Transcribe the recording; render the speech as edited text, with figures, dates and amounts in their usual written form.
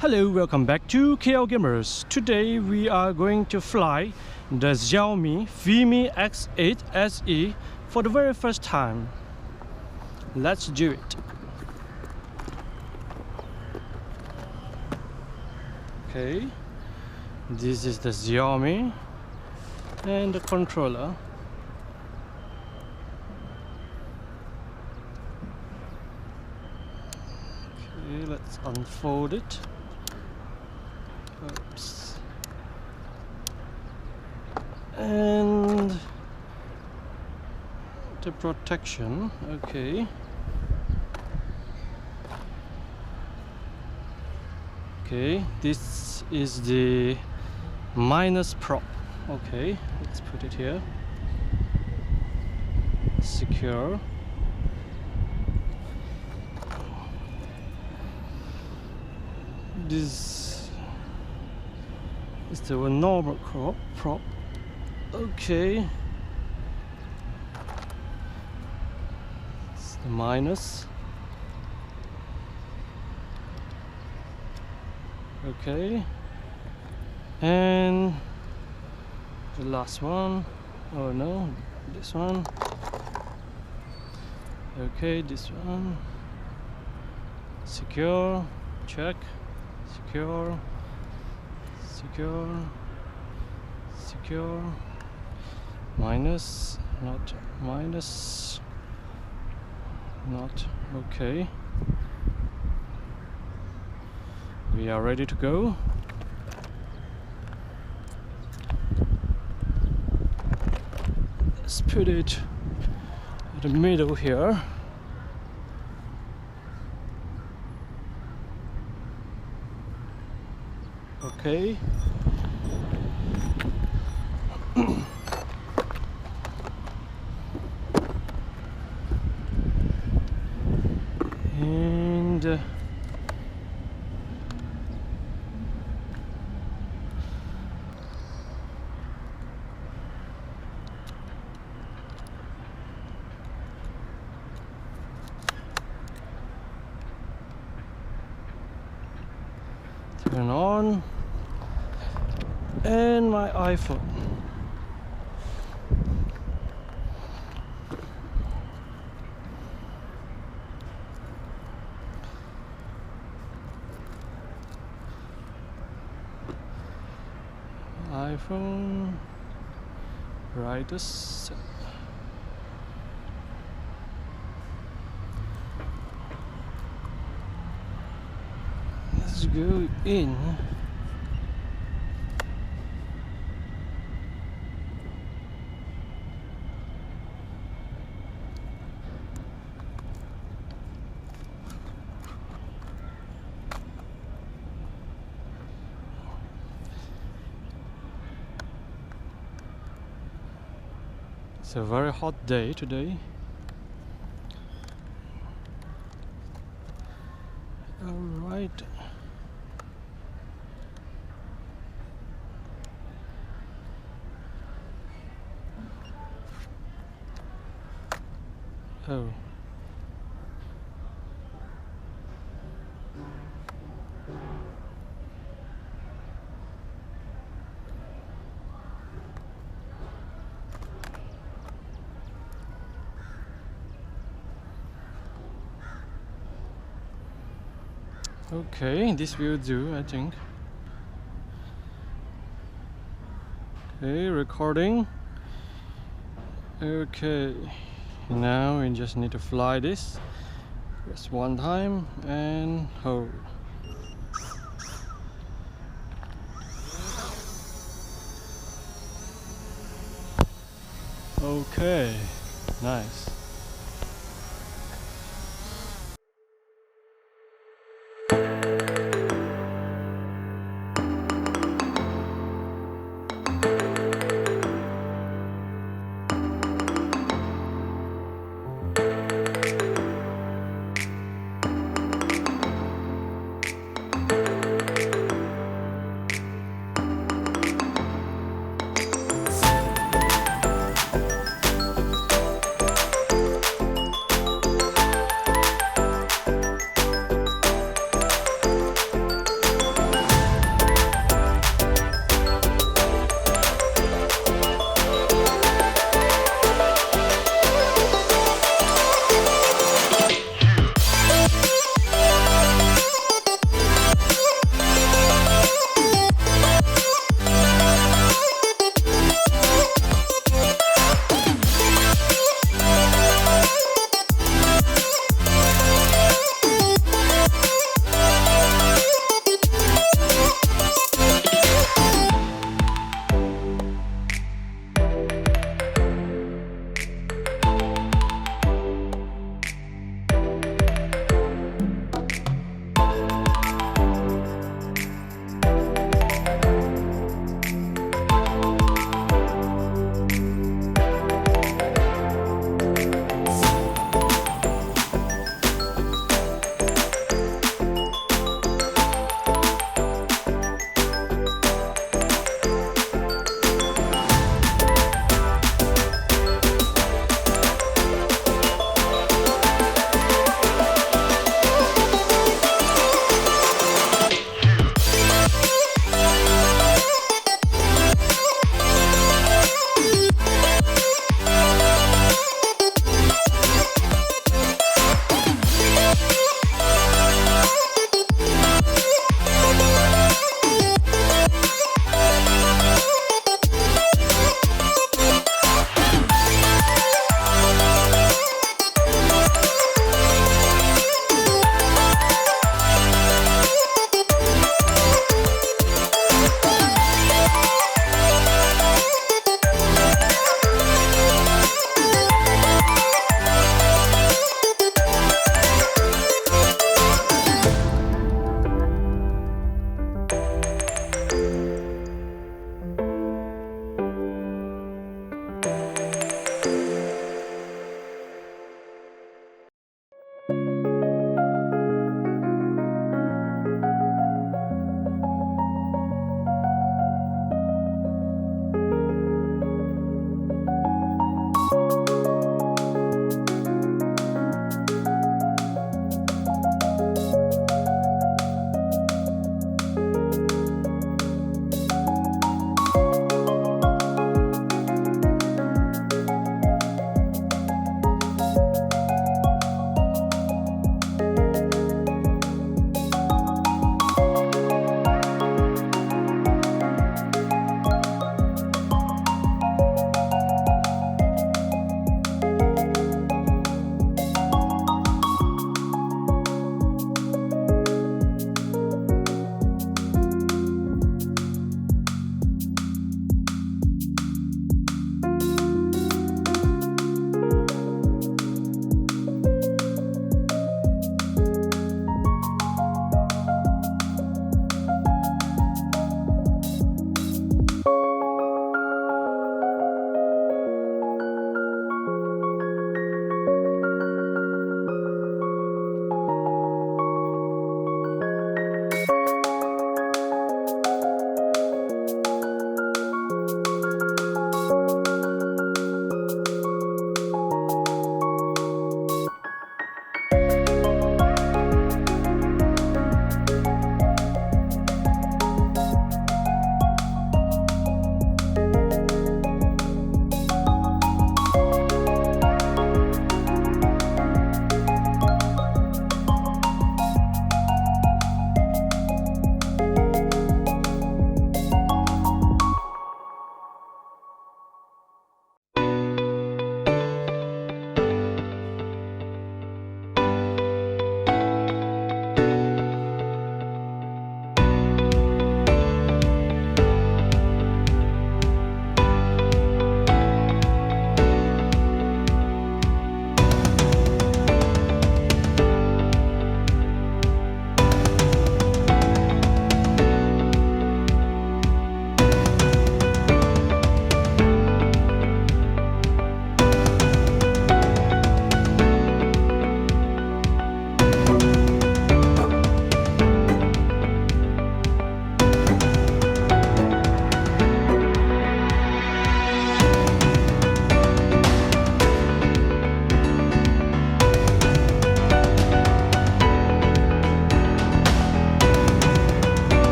Hello, welcome back to KL Gamers. Today we are going to fly the Xiaomi FIMI X8 SE for the very first time. Let's do it. Okay, this is the Xiaomi and the controller. Okay, let's unfold it. Oops. And the protection, okay. Okay, this is the minus prop. Okay, let's put it here. Secure. This is the normal prop. Okay, it's the minus. Okay, and the last one. Oh no, this one. Okay, this one. Secure. Check. Secure. Secure. Secure. Minus. Not minus. Not okay. We are ready to go. Let's put it in the middle here. Okay. And turn on, and my iPhone. iPhone brightest. Let's go in. It's a very hot day today. All right. Oh. Okay, this will do, I think. Okay, recording. Okay, now we just need to fly this. Press one time and hold. Okay, nice.